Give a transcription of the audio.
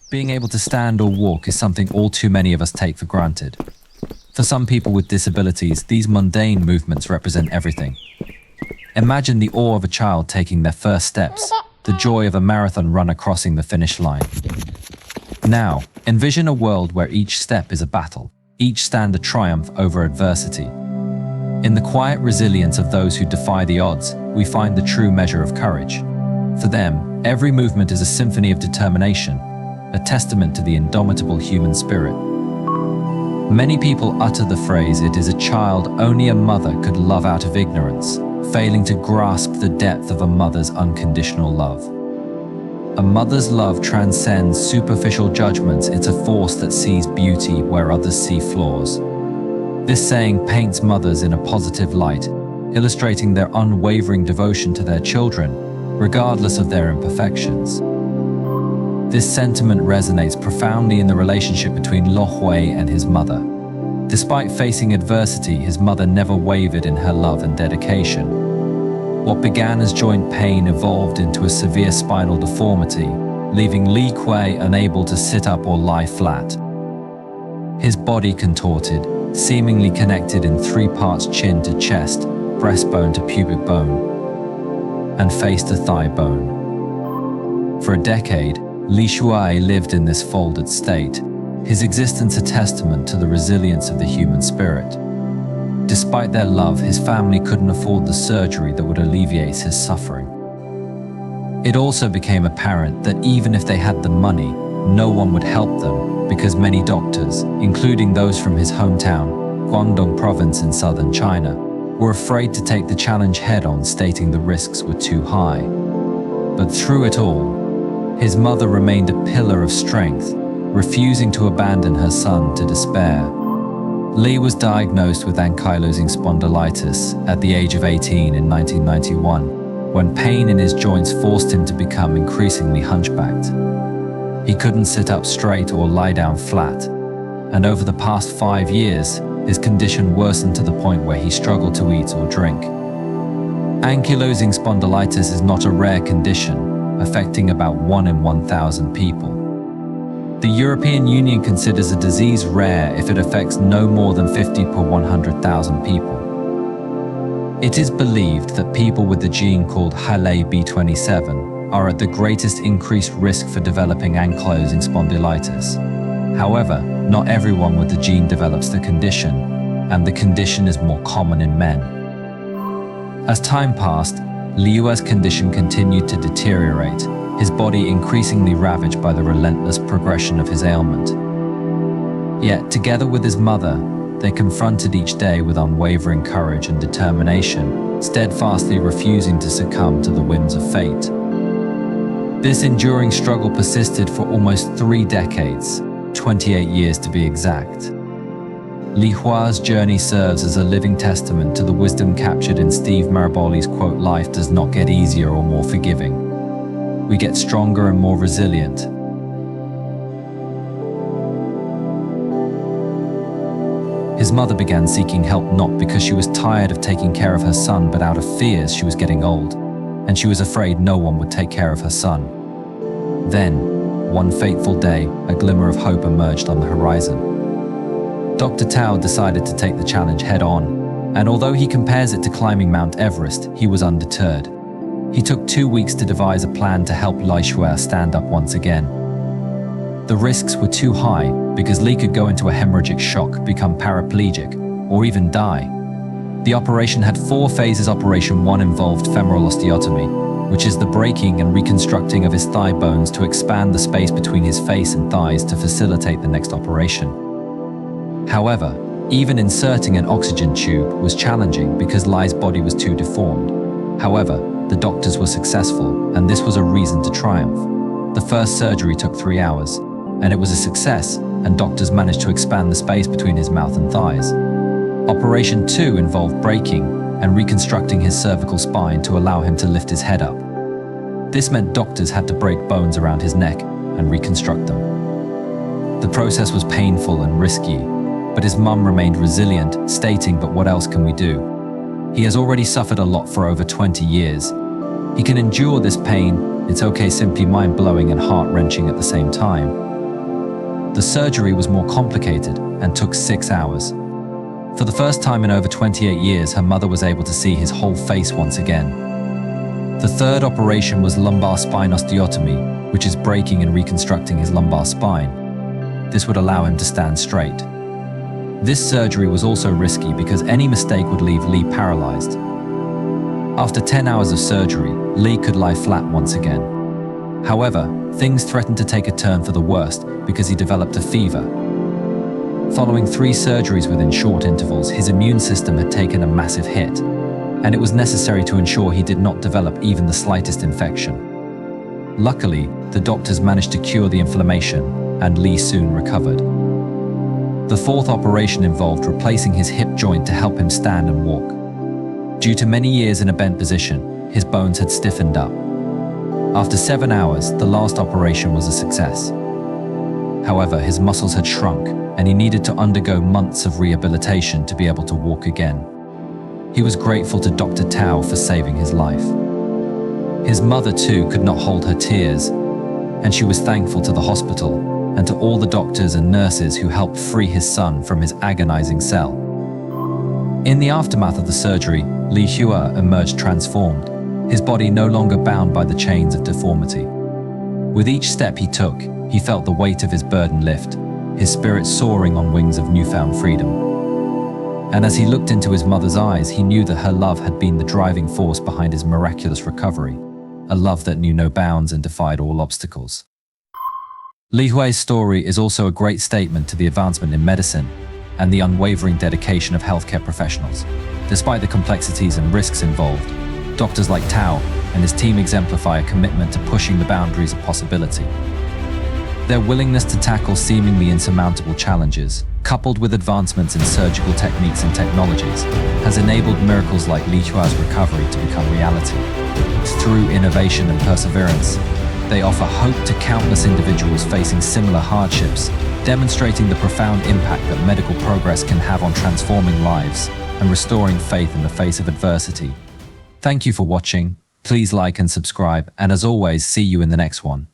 Being able to stand or walk is something all too many of us take for granted. For some people with disabilities, these mundane movements represent everything. Imagine the awe of a child taking their first steps, the joy of a marathon runner crossing the finish line. Now, envision a world where each step is a battle, each stand a triumph over adversity. In the quiet resilience of those who defy the odds, we find the true measure of courage. For them, every movement is a symphony of determination, a testament to the indomitable human spirit. Many people utter the phrase, "It is a child only a mother could love out of ignorance," failing to grasp the depth of a mother's unconditional love. A mother's love transcends superficial judgments. It's a force that sees beauty where others see flaws. This saying paints mothers in a positive light, illustrating their unwavering devotion to their children, regardless of their imperfections. This sentiment resonates profoundly in the relationship between Li Hua and his mother. Despite facing adversity, his mother never wavered in her love and dedication. What began as joint pain evolved into a severe spinal deformity, leaving Li Hua unable to sit up or lie flat. His body contorted, seemingly connected in three parts: chin to chest, breastbone to pubic bone, and face to thigh bone. For a decade, Li Hua lived in this folded state, his existence a testament to the resilience of the human spirit. Despite their love, his family couldn't afford the surgery that would alleviate his suffering. It also became apparent that even if they had the money, no one would help them because many doctors, including those from his hometown, Guangdong province in southern China, were afraid to take the challenge head-on, stating the risks were too high. But through it all, his mother remained a pillar of strength, refusing to abandon her son to despair. Li was diagnosed with ankylosing spondylitis at the age of 18 in 1991, when pain in his joints forced him to become increasingly hunchbacked. He couldn't sit up straight or lie down flat, and over the past 5 years, his condition worsened to the point where he struggled to eat or drink. Ankylosing spondylitis is not a rare condition, affecting about 1 in 1,000 people. The European Union considers a disease rare if it affects no more than 50 per 100,000 people. It is believed that people with the gene called HLA-B27 are at the greatest increased risk for developing ankylosing spondylitis. However, not everyone with the gene develops the condition, and the condition is more common in men. As time passed, Li Hua's condition continued to deteriorate, his body increasingly ravaged by the relentless progression of his ailment. Yet, together with his mother, they confronted each day with unwavering courage and determination, steadfastly refusing to succumb to the whims of fate. This enduring struggle persisted for almost 3 decades, 28 years to be exact. Li Hua's journey serves as a living testament to the wisdom captured in Steve Maraboli's quote, "Life does not get easier or more forgiving. We get stronger and more resilient." His mother began seeking help not because she was tired of taking care of her son, but out of fears she was getting old, and she was afraid no one would take care of her son. Then, one fateful day, a glimmer of hope emerged on the horizon. Dr. Tao decided to take the challenge head-on, and although he compares it to climbing Mount Everest, he was undeterred. He took 2 weeks to devise a plan to help Li Hua stand up once again. The risks were too high because Li could go into a hemorrhagic shock, become paraplegic, or even die. The operation had 4 phases. Operation 1 involved femoral osteotomy, which is the breaking and reconstructing of his thigh bones to expand the space between his face and thighs to facilitate the next operation. However, even inserting an oxygen tube was challenging because Li's body was too deformed. However, the doctors were successful, and this was a reason to triumph. The first surgery took 3 hours, and it was a success, and doctors managed to expand the space between his mouth and thighs. Operation 2 involved breaking and reconstructing his cervical spine to allow him to lift his head up. This meant doctors had to break bones around his neck and reconstruct them. The process was painful and risky, but his mum remained resilient, stating, "But what else can we do? He has already suffered a lot for over 20 years. He can endure this pain. It's okay." Simply mind-blowing and heart-wrenching at the same time. The surgery was more complicated and took 6 hours. For the first time in over 28 years, her mother was able to see his whole face once again. The third operation was lumbar spine osteotomy, which is breaking and reconstructing his lumbar spine. This would allow him to stand straight. This surgery was also risky because any mistake would leave Li paralyzed. After 10 hours of surgery, Li could lie flat once again. However, things threatened to take a turn for the worst because he developed a fever. Following 3 surgeries within short intervals, his immune system had taken a massive hit, and it was necessary to ensure he did not develop even the slightest infection. Luckily, the doctors managed to cure the inflammation, and Li soon recovered. The 4th operation involved replacing his hip joint to help him stand and walk. Due to many years in a bent position, his bones had stiffened up. After 7 hours, the last operation was a success. However, his muscles had shrunk, and he needed to undergo months of rehabilitation to be able to walk again. He was grateful to Dr. Tao for saving his life. His mother, too, could not hold her tears, and she was thankful to the hospital and to all the doctors and nurses who helped free his son from his agonizing cell. In the aftermath of the surgery, Li Hua emerged transformed, his body no longer bound by the chains of deformity. With each step he took, he felt the weight of his burden lift, his spirit soaring on wings of newfound freedom. And as he looked into his mother's eyes, he knew that her love had been the driving force behind his miraculous recovery, a love that knew no bounds and defied all obstacles. Li Hua's story is also a great statement to the advancement in medicine and the unwavering dedication of healthcare professionals. Despite the complexities and risks involved, doctors like Tao and his team exemplify a commitment to pushing the boundaries of possibility. Their willingness to tackle seemingly insurmountable challenges, coupled with advancements in surgical techniques and technologies, has enabled miracles like Li Hua's recovery to become reality. Through innovation and perseverance, they offer hope to countless individuals facing similar hardships, demonstrating the profound impact that medical progress can have on transforming lives and restoring faith in the face of adversity. Thank you for watching. Please like and subscribe, and as always, see you in the next one.